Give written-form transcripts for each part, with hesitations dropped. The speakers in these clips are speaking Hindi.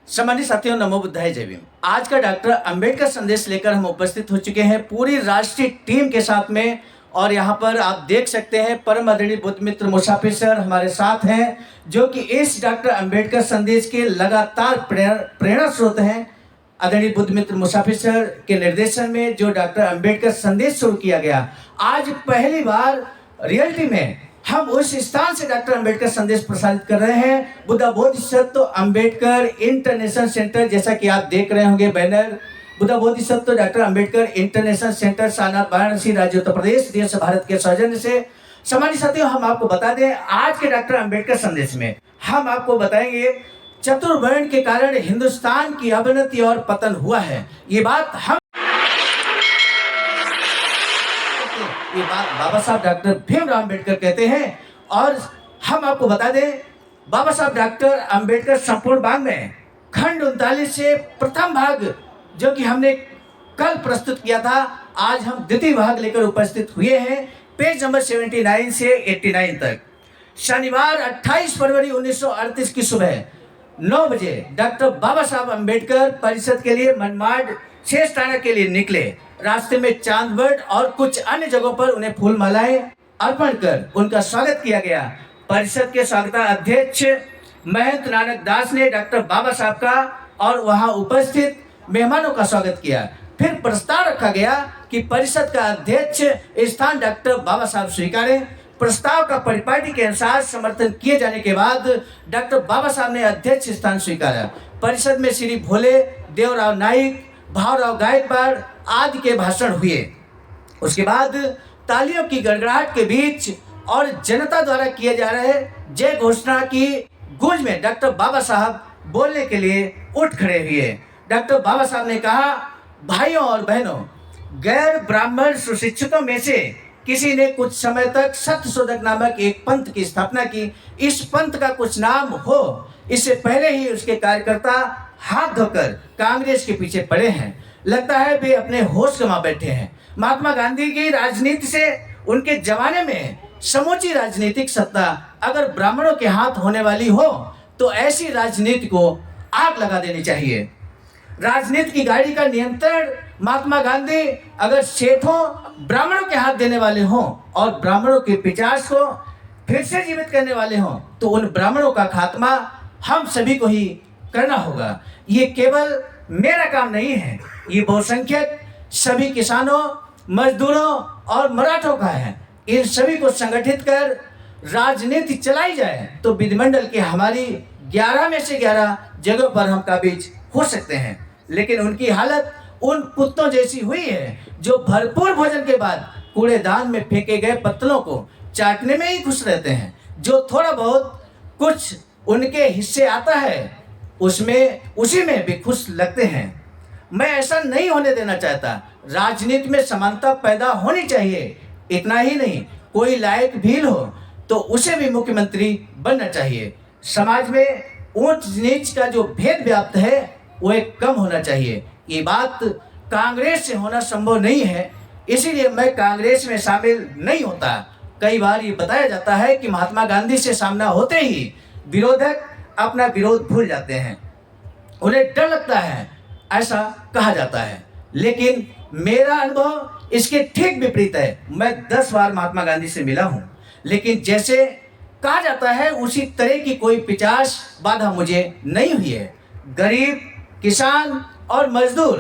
सम्मानित साथियों, नमो बुद्धाय, जय भीम। आज का डॉक्टर अंबेडकर संदेश लेकर हम उपस्थित हो चुके हैं पूरी राष्ट्रीय टीम के साथ में। और यहाँ पर आप देख सकते हैं परम आदरणीय बुद्ध मित्र मुसाफिर सर हमारे साथ हैं, जो कि इस डॉक्टर अंबेडकर संदेश के लगातार प्रेरणा स्रोत हैं। आदरणीय बुद्ध मित्र मुसाफिर सर के निर्देशन में जो डॉक्टर अंबेडकर संदेश शुरू किया गया, आज पहली बार रियलिटी में हम उस स्थान से डॉक्टर अंबेडकर संदेश प्रसारित कर रहे हैं। बुद्धा बोधिसत्व अंबेडकर इंटरनेशनल सेंटर, जैसा कि आप देख रहे होंगे banner, Buddha Bodhisattva doctor Ambedkar international centre, Sarnath, Varanasi, राज्य उत्तर प्रदेश, देश भारत के सौजन्य से। सम्मानित साथियों, हम आपको बता दें, आज के डॉक्टर अंबेडकर संदेश में हम आपको बताएंगे चतुर्वर्ण के कारण हिंदुस्तान की अवनति और पतन हुआ है। ये बात बाबा साहब डॉक्टर भीमराव अंबेडकर कहते हैं। और हम आपको बता दें, बाबा साहब डॉक्टर अंबेडकर संपूर्ण भाग में खंड 39 से प्रथम भाग जो कि हमने कल प्रस्तुत किया था, आज हम द्वितीय भाग लेकर उपस्थित हुए हैं। पेज नंबर 79 से 89 तक। शनिवार 28 फरवरी 1938 की सुबह 9 बजे डॉक्टर बाबा साहब अंबेडकर परिषद के लिए मनमाड शेषटाना के लिए निकले। रास्ते में चांदवड और कुछ अन्य जगहों पर उन्हें फूल मालाएं अर्पण कर उनका स्वागत किया गया। परिषद के स्वागताध्यक्ष महंत नानक दास ने डॉक्टर बाबा साहब का और वहां उपस्थित मेहमानों का स्वागत किया। फिर प्रस्ताव रखा गया कि परिषद का अध्यक्ष स्थान डॉक्टर बाबा साहब स्वीकारें। प्रस्ताव का परिपाटी के अनुसार समर्थन किए जाने के बाद डॉक्टर बाबा साहब ने अध्यक्ष स्थान स्वीकारा। परिषद में श्री भोले देवराव नाइक, भावराव गायकवाड़ आदि के भाषण हुए। उसके बाद तालियों की गड़गड़ाहट के बीच और जनता द्वारा किए जा रहे जय घोषणा की गूंज में डॉक्टर बाबा साहब बोलने के लिए उठ खड़े हुए। डॉक्टर बाबा साहब ने कहा, भाइयों और बहनों, गैर ब्राह्मण सुशिक्षितों में से किसी ने कुछ समय तक सत्यशोधक नामक एक पंथ की स्थापना की। इस पंथ का कुछ नाम हो, इससे पहले ही उसके कार्यकर्ता हाथ धोकर कांग्रेस के पीछे पड़े हैं। लगता है वे अपने होश गंवा बैठे हैं। महात्मा गांधी की राजनीति से उनके जमाने में समूची राजनीतिक सत्ता अगर ब्राह्मणों के हाथ होने वाली हो तो ऐसी राजनीति को आग लगा देनी चाहिए। राजनीति की गाड़ी का नियंत्रण महात्मा गांधी अगर सेठों ब्राह्मणों के हाथ देने वाले हों और ब्राह्मणों के पिचास को फिर से जीवित करने वाले हों, तो उन ब्राह्मणों का खात्मा हम सभी को ही करना होगा। ये केवल मेरा काम नहीं है, ये बहुसंख्यक सभी किसानों, मजदूरों और मराठों का है। इन सभी को संगठित कर राजनीति चलाई जाए तो विधिमंडल की हमारी 11 में से 11 जगह पर हम काबिज हो सकते हैं। लेकिन उनकी हालत उन कुत्तों जैसी हुई है जो भरपूर भोजन के बाद कूड़ेदान में फेंके गए पत्तलों को चाटने में ही खुश रहते हैं। जो थोड़ा बहुत कुछ उनके हिस्से आता है उसी में भी खुश लगते हैं। मैं ऐसा नहीं होने देना चाहता। राजनीति में समानता पैदा होनी चाहिए। इतना ही नहीं, कोई लायक भील हो तो उसे भी मुख्यमंत्री बनना चाहिए। समाज में ऊंच नीच का जो भेद व्याप्त है वो एक कम होना चाहिए। ये बात कांग्रेस से होना संभव नहीं है, इसीलिए मैं कांग्रेस में शामिल नहीं होता। कई बार ये बताया जाता है कि महात्मा गांधी से सामना होते ही विरोधक अपना विरोध भूल जाते हैं, उन्हें डर लगता है, ऐसा कहा जाता है। लेकिन मेरा अनुभव इसके ठीक विपरीत है। मैं 10 बार महात्मा गांधी से मिला हूं, लेकिन जैसे कहा जाता है उसी तरह की कोई 50 बाधा मुझे नहीं हुई है। गरीब, किसान और मजदूर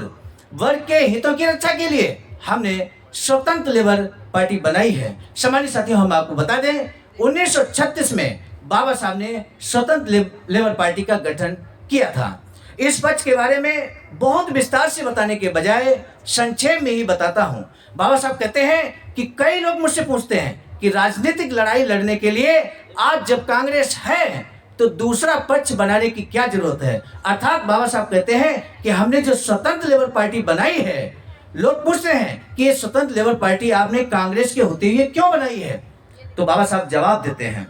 वर्ग के हितों की रक्षा के लिए हमने स्वतंत्र लेबर पार्टी बनाई है। सम्मानित साथियों, हम आपको बता दें, 1936 में बाबा साहब ने स्वतंत्र लेबर पार्टी का गठन किया था। इस पक्ष के बारे में बहुत विस्तार से बताने के बजाय संक्षेप में ही बताता हूं। बाबा साहब कहते हैं कि कई लोग मुझसे पूछते हैं कि राजनीतिक लड़ाई लड़ने के लिए आज जब कांग्रेस है तो दूसरा पक्ष बनाने की क्या जरूरत है। अर्थात बाबा साहब कहते हैं कि हमने जो स्वतंत्र लेबर पार्टी बनाई है, लोग पूछते हैं कि ये स्वतंत्र लेबर पार्टी आपने कांग्रेस के होते हुए क्यों बनाई है। तो बाबा साहब जवाब देते हैं।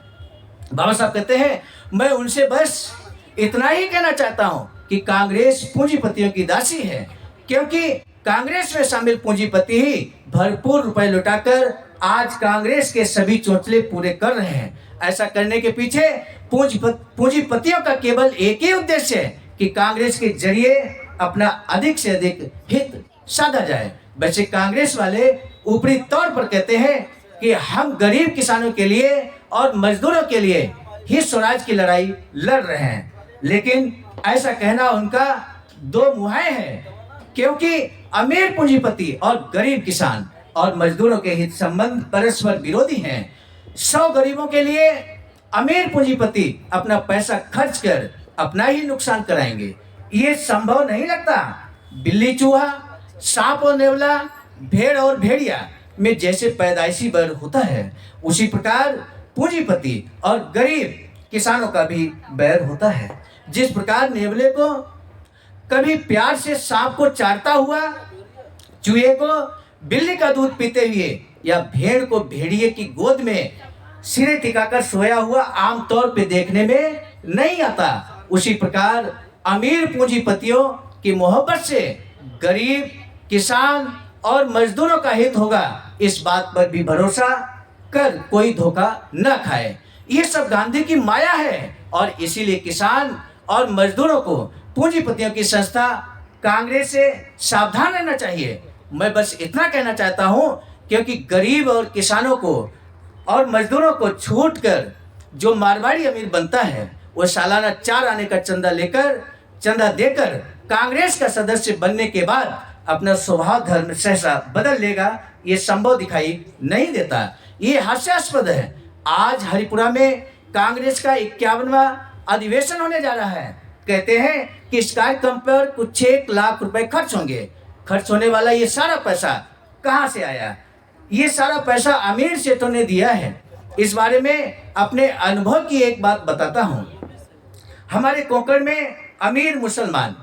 बाबा साहब कहते हैं, मैं उनसे बस इतना ही कहना चाहता हूं कि कांग्रेस पूंजीपतियों की दासी है, क्योंकि कांग्रेस में शामिल पूंजीपति ही भरपूर रुपए लुटाकर आज कांग्रेस के सभी चोचले पूरे कर रहे हैं। ऐसा करने के पीछे पूंजीपतियों का केवल एक ही उद्देश्य है कि कांग्रेस के जरिए अपना अधिक से अधिक हित साधा जाए। वैसे कांग्रेस वाले ऊपरी तौर पर कहते हैं कि हम गरीब किसानों के लिए और मजदूरों के लिए ही स्वराज की लड़ाई लड़ रहे हैं, लेकिन ऐसा कहना उनका दो मुहाई है, क्योंकि अमीर पूंजीपति और गरीब किसान और मजदूरों के हित संबंध परस्पर विरोधी हैं। 100 गरीबों के लिए अमीर पूंजीपति अपना पैसा खर्च कर अपना ही नुकसान कराएंगे, ये संभव नहीं लगता। बिल्ली चूहा, सांप और नेवला, भेड़ और भेड़िया में जैसे पैदाइशी बैर होता है, उसी प्रकार पूंजीपति और गरीब किसानों का भी बैर होता है। जिस प्रकार नेवले को कभी प्यार से सांप को चाटता हुआ, चूहे को बिल्ली का दूध पीते हुए या भेड़ को भेड़िए की गोद में सिरे टिकाकर सोया हुआ आमतौर पे देखने में नहीं आता, उसी प्रकार अमीर पूंजीपतियों की मोहब्बत से गरीब किसान और मजदूरों का हित होगा, इस बात पर भी भरोसा कर कोई धोखा न खाए। ये सब गांधी की माया है और इसीलिए किसान और मजदूरों को पूंजीपतियों की संस्था कांग्रेस से सावधान रहना चाहिए। मैं बस इतना कहना चाहता हूं, क्योंकि गरीब और किसानों को और मजदूरों को छूट कर जो मारवाड़ी अमीर बनता है, वो सालाना 4 आने का चंदा देकर कांग्रेस का सदस्य बनने के बाद अपना स्वभाव धर्म सहसा बदल लेगा, ये संभव दिखाई नहीं देता। ये हास्यास्पद है। आज हरिपुरा में कांग्रेस का 51वां अधिवेशन होने जा रहा है। कहते हैं कि इस कार्यक्रम पर कुछ 1 लाख रुपए खर्च होंगे। खर्च होने वाला ये सारा पैसा कहाँ से आया? ये सारा पैसा अमीर सेठों ने दिया है। इस बारे में अपने अनुभव की एक बात बताता हूँ। हमारे कोंकण में अमीर मुसलमान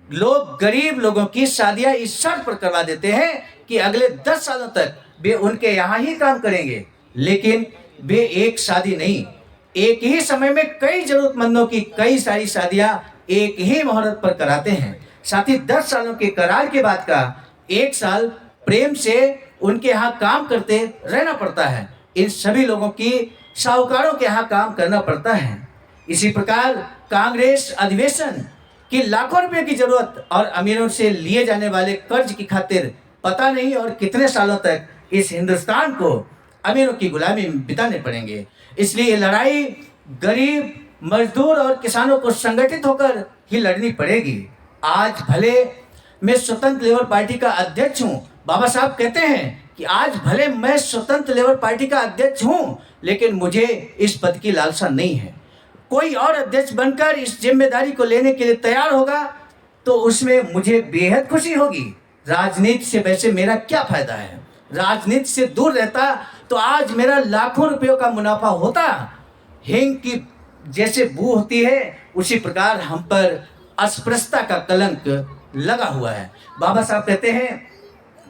लोग गरीब लोगों की शादियां इस शर्त पर करवा देते हैं कि अगले 10 सालों तक वे उनके यहाँ ही काम करेंगे, लेकिन वे एक शादी नहीं, एक ही समय में कई जरूरतमंदों की कई सारी शादियां एक ही मुहूर्त पर कराते हैं। साथ ही 10 सालों के करार के बाद का 1 साल प्रेम से उनके यहाँ काम करते रहना पड़ता है। इन सभी लोगों की साहूकारों के यहाँ काम करना पड़ता है। इसी प्रकार कांग्रेस अधिवेशन की लाखों रुपए की जरूरत और अमीरों से लिए जाने वाले कर्ज की खातिर पता नहीं और कितने सालों तक इस हिंदुस्तान को अमीरों की गुलामी में बिताने पड़ेंगे। इसलिए लड़ाई गरीब मजदूर और किसानों को संगठित होकर ही लड़नी पड़ेगी। आज भले मैं स्वतंत्र लेबर पार्टी का अध्यक्ष हूँ, बाबा साहब कहते हैं कि आज भले मैं स्वतंत्र लेबर पार्टी का अध्यक्ष हूँ, लेकिन मुझे इस पद की लालसा नहीं है। कोई और अध्यक्ष बनकर इस जिम्मेदारी को लेने के लिए तैयार होगा तो उसमें मुझे बेहद खुशी होगी। राजनीति से वैसे मेरा क्या फायदा है? राजनीति से दूर रहता तो आज मेरा लाखों रुपयों का मुनाफा होता। हिंग की जैसे बू होती है, उसी प्रकार हम पर अस्पृश्यता का कलंक लगा हुआ है। बाबा साहब कहते हैं,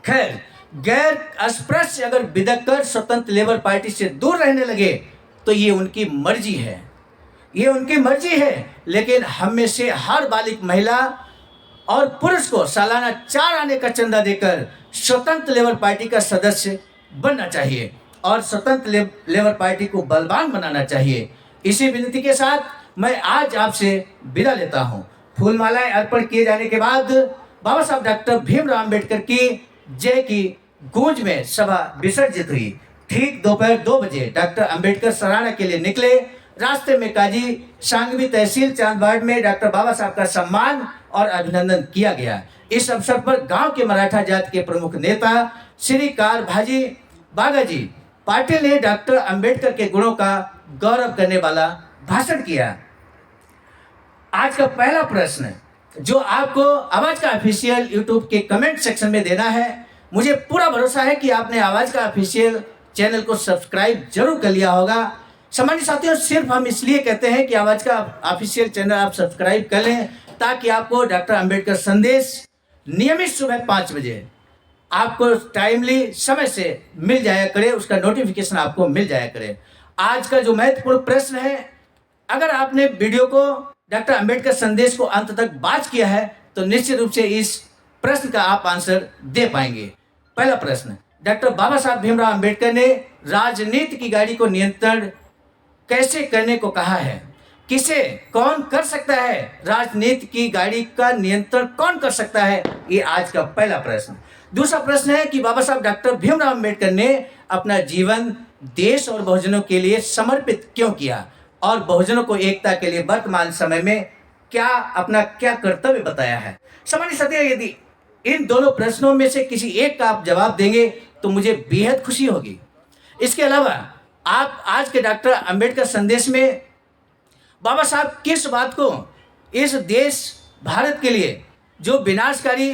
खैर गैर अस्पृश्य अगर बिदक कर स्वतंत्र लेबर पार्टी से दूर रहने लगे तो ये उनकी मर्जी है, ये उनकी मर्जी है, लेकिन हम में से हर बालिक महिला और पुरुष को सालाना 4 आने का चंदा देकर स्वतंत्र लेबर पार्टी का सदस्य बनना चाहिए और स्वतंत्र लेबर पार्टी को बलवान बनाना चाहिए। इसी विनती के साथ मैं आज आपसे विदा लेता हूँ। फूलमालाएं अर्पण किए जाने के बाद बाबा साहब डॉक्टर भीमराव अंबेडकर की जय की गूंज में सभा विसर्जित हुई। ठीक दोपहर 2 बजे डॉक्टर अंबेडकर सराहना के लिए निकले। रास्ते में काजी सांगवी तहसील चांदबाड़ में डॉक्टर बाबा साहब का सम्मान और अभिनंदन किया गया। इस अवसर पर गांव के मराठा जाति के प्रमुख नेता श्री कार भाजी बागाजी पाटिल ने डॉक्टर अंबेडकर के गुणों का गौरव करने वाला भाषण किया। आज का पहला प्रश्न जो आपको आवाज का ऑफिशियल यूट्यूब के कमेंट सेक्शन में देना है, मुझे पूरा भरोसा है कि आपने आवाज का ऑफिशियल चैनल को सब्सक्राइब जरूर कर लिया होगा। सामान्य साथियों, सिर्फ हम इसलिए कहते हैं कि आवाज का ऑफिशियल चैनल आप सब्सक्राइब कर लें ताकि आपको डॉक्टर अंबेडकर संदेश नियमित सुबह 5 बजे आपको टाइमली समय से मिल जाया करे, उसका नोटिफिकेशन आपको मिल जाया करे। आज का जो महत्वपूर्ण प्रश्न है, अगर आपने वीडियो को डॉक्टर अंबेडकर संदेश को अंत तक वॉच किया है तो निश्चित रूप से इस प्रश्न का आप आंसर दे पाएंगे। पहला प्रश्न, डॉक्टर बाबा साहब भीमराव अंबेडकर ने राजनीति की गाड़ी को नियंत्रण कैसे करने को कहा है? किसे कौन कर सकता है, राजनीति की गाड़ी का नियंत्रण कौन कर सकता है, ये आज का पहला प्रश्न। दूसरा प्रश्न है कि बाबा साहब डॉक्टर भीमराव अम्बेडकर ने अपना जीवन देश और बहुजनों के लिए समर्पित क्यों किया, और बहुजनों को एकता के लिए वर्तमान समय में क्या कर्तव्य बताया है। सामान्य साथियों, यदि इन दोनों प्रश्नों में से किसी एक का आप जवाब देंगे तो मुझे बेहद खुशी होगी। इसके अलावा आप आज के डॉक्टर अंबेडकर संदेश में बाबा साहब किस बात को इस देश भारत के लिए जो विनाशकारी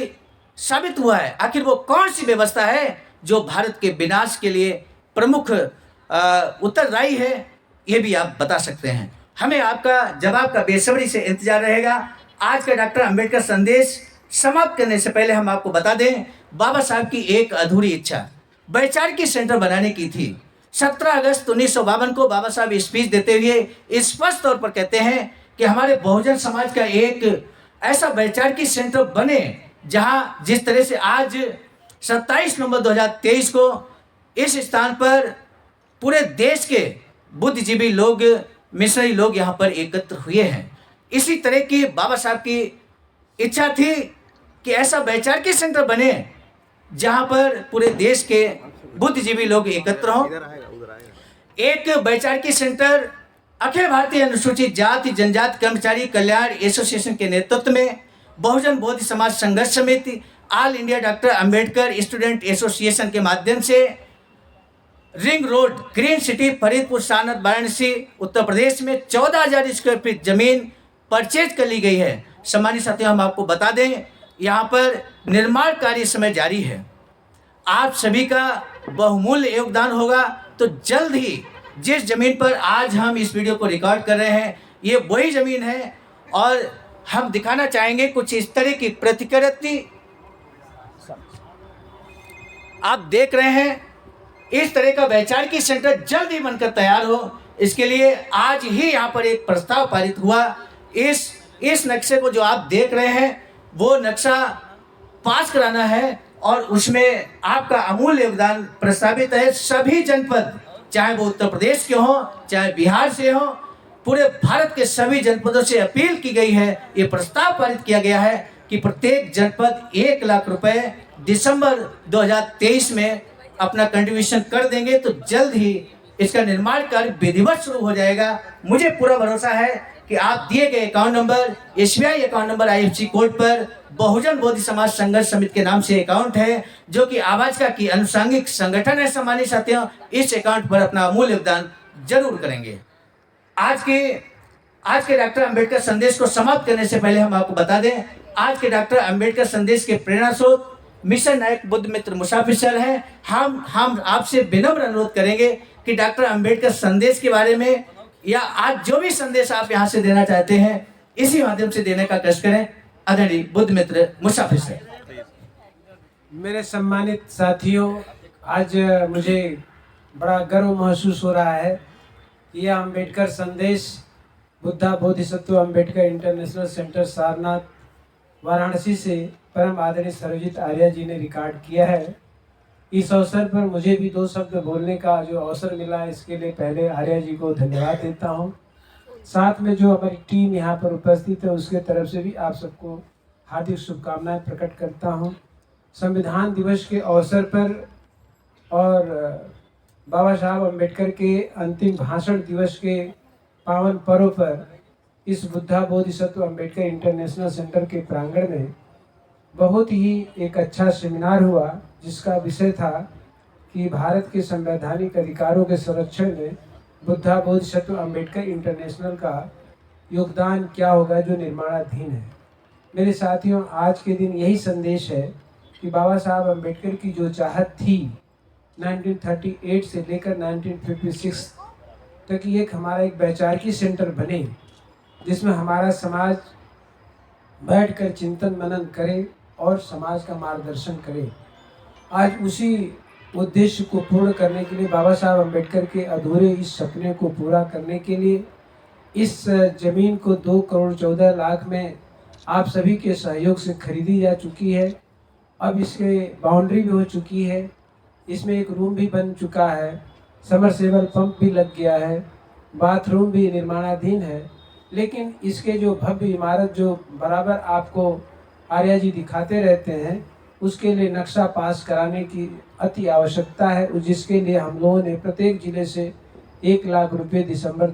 साबित हुआ है, आखिर वो कौन सी व्यवस्था है जो भारत के विनाश के लिए प्रमुख उत्तरदायी है, ये भी आप बता सकते हैं। हमें आपका जवाब का बेसब्री से इंतजार रहेगा। आज का डॉक्टर अंबेडकर संदेश समाप्त करने से पहले हम आपको बता दें, बाबा साहब की एक अधूरी इच्छा वैचारिकी सेंटर बनाने की थी। 17 अगस्त 1952 को बाबा साहब स्पीच देते हुए स्पष्ट तौर पर कहते हैं कि हमारे बहुजन समाज का एक ऐसा वैचारिकी सेंटर बने जहां जिस तरह से आज 27 नवंबर 2023 को इस स्थान पर पूरे देश के बुद्धिजीवी लोग, मिशनरी लोग यहाँ पर एकत्र हुए हैं, इसी तरह की बाबा साहब की इच्छा थी कि ऐसा वैचारिकी सेंटर बने जहाँ पर पूरे देश के बुद्धिजीवी लोग एकत्र हों। एक वैचारिकी सेंटर अखिल भारतीय अनुसूचित जाति जनजाति कर्मचारी कल्याण एसोसिएशन के नेतृत्व में बहुजन बोधि Samaj Sangharsh Samiti, all India doctor Ambedkar student association के माध्यम से ring road, green city, Faridpur, Sanat, Varanasi, Uttar Pradesh में 14,000 स्क्वायर फीट जमीन परचेज कर ली गई है। सम्मानित साथियों, हम आपको बता दें, यहाँ पर निर्माण कार्य इस समय जारी है। आप सभी का बहुमूल्य योगदान होगा। तो जल्द ही जिस ज़मीन पर आज हम इस वीडियो को रिकॉर्ड कर रहे हैं, ये वही ज़मीन है और हम दिखाना चाहेंगे कुछ इस तरह की प्रतिकृति आप देख रहे हैं। इस तरह का वैचारिकी सेंटर जल्द ही बनकर तैयार हो, इसके लिए आज ही यहाँ पर एक प्रस्ताव पारित हुआ। इस नक्शे को जो आप देख रहे हैं वो नक्शा पास कराना है और उसमें आपका अमूल्य योगदान प्रस्तावित है। सभी जनपद, चाहे वो उत्तर प्रदेश के हों, चाहे बिहार से हों, पूरे भारत के सभी जनपदों से अपील की गई है, ये प्रस्ताव पारित किया गया है कि प्रत्येक जनपद 1 लाख रुपए दिसंबर 2023 में अपना कंट्रीब्यूशन कर देंगे तो जल्द ही इसका निर्माण कार्य विधिवत शुरू हो जाएगा। मुझे पूरा भरोसा है कि आप दिए गए account number, SBI account number, IFC code पर बहुजन बोधि समाज संघर्ष समिति के नाम से अकाउंट है जो कि आवाज़ की अनुषंगिक संगठन है। सम्मानित साथियों, इस अकाउंट पर अपना अमूल्य योगदान जरूर करेंगे। आज के डॉक्टर अंबेडकर संदेश को समाप्त करने से पहले हम आपको बता दें, आज के डॉक्टर अंबेडकर संदेश के प्रेरणा स्रोत मिशन नायक बुद्ध मित्र मुसाफिर सर हैं। हम आपसे विनम्र अनुरोध करेंगे कि डॉक्टर अंबेडकर संदेश के बारे में या आज जो भी संदेश आप यहाँ से देना चाहते हैं, इसी माध्यम से देने का कष्ट करें। आदरणीय बुद्ध मित्र मुसाफिर सर। मेरे सम्मानित साथियों, आज मुझे बड़ा गर्व महसूस हो रहा है कि यह अंबेडकर संदेश बुद्धा बोधिसत्व अंबेडकर इंटरनेशनल सेंटर सारनाथ वाराणसी से परम आदरणीय सर्वजीत आर्य जी ने रिकॉर्ड किया है। इस अवसर पर मुझे भी 2 शब्द बोलने का जो अवसर मिला है, इसके लिए पहले आर्य जी को धन्यवाद देता हूं। साथ में जो हमारी टीम यहाँ पर उपस्थित है उसके तरफ से भी आप सबको हार्दिक शुभकामनाएं प्रकट करता हूं। संविधान दिवस के अवसर पर और बाबा साहब अम्बेडकर के अंतिम भाषण दिवस के पावन पर्व पर इस बुद्धा बोधिसत्व अम्बेडकर इंटरनेशनल सेंटर के प्रांगण में बहुत ही एक अच्छा सेमिनार हुआ, जिसका विषय था कि भारत के संवैधानिक अधिकारों के संरक्षण में बुद्धा बोधिसत्व अम्बेडकर इंटरनेशनल का योगदान क्या होगा जो निर्माणाधीन है। मेरे साथियों, आज के दिन यही संदेश है कि बाबा साहब अम्बेडकर की जो चाहत थी 1938 से लेकर 1956 तक एक हमारा एक वैचारिकी सेंटर बने जिसमें हमारा समाज बैठकर चिंतन मनन करे और समाज का मार्गदर्शन करे। आज उसी उद्देश्य को पूर्ण करने के लिए, बाबा साहब अम्बेडकर के अधूरे इस सपने को पूरा करने के लिए इस ज़मीन को 2 करोड़ 14 लाख में आप सभी के सहयोग से खरीदी जा चुकी है। अब इसके बाउंड्री भी हो चुकी है, इसमें एक रूम भी बन चुका है, समरसेबल पंप भी लग गया है, बाथरूम भी निर्माणाधीन है। लेकिन इसके जो भव्य इमारत जो बराबर आपको आर्या जी दिखाते रहते हैं, उसके लिए नक्शा पास कराने की अति आवश्यकता है, जिसके लिए हम लोगों ने प्रत्येक जिले से 1 लाख रुपए दिसंबर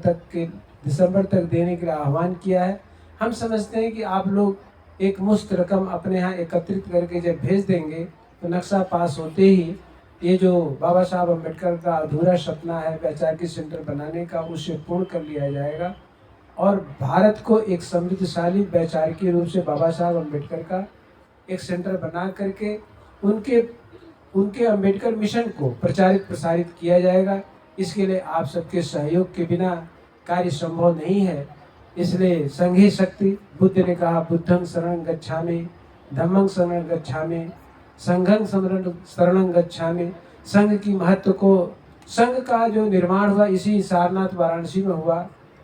तक देने के लिए आह्वान किया है। हम समझते हैं कि आप लोग एक मुश्त रकम अपने यहाँ एकत्रित करके जब भेज देंगे तो नक्शा पास होते ही ये जो बाबा साहब अम्बेडकर का अधूरा सपना है वैचारिक सेंटर बनाने का, उसे पूर्ण कर लिया जाएगा और भारत को एक समृद्धशाली वैचारिक रूप से बाबा साहब अम्बेडकर का एक सेंटर बना करके उनके अम्बेडकर मिशन को प्रचारित प्रसारित किया जाएगा। इसके लिए आप सबके सहयोग के बिना कार्य संभव नहीं है। इसलिए संघी शक्ति, बुद्ध ने कहा बुद्धं शरणं गच्छामि, धम्मं शरणं गच्छामि, संघं शरणं गच्छामि। संघ की महत्व को, संघ का जो निर्माण हुआ इसी सारनाथ वाराणसी में हुआ।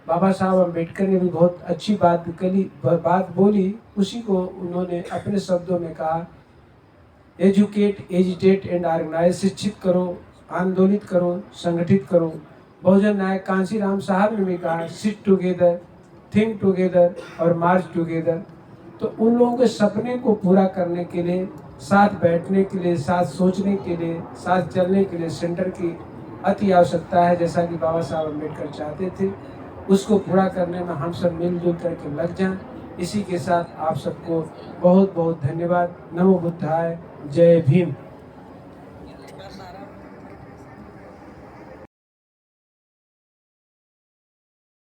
बाबा साहब अम्बेडकर ने भी बहुत अच्छी बात बोली, उसी को उन्होंने अपने शब्दों में कहा, एजुकेट, एजिटेट एंड ऑर्गेनाइज, शिक्षित करो, आंदोलित करो, संगठित करो। बहुजन नायक कांशीराम साहब ने भी कहा, सिट टुगेदर, थिंक टुगेदर और मार्च टुगेदर। तो उन लोगों के सपने को पूरा करने के लिए, साथ बैठने के लिए, साथ सोचने के लिए, साथ चलने के लिए सेंटर की अति आवश्यकता है। जैसा कि बाबा साहब अम्बेडकर चाहते थे, उसको पूरा करने में हम सब मिलजुल करके लग जाएं। इसी के साथ आप सबको बहुत बहुत धन्यवाद। नमो बुद्धाय, जय भीम।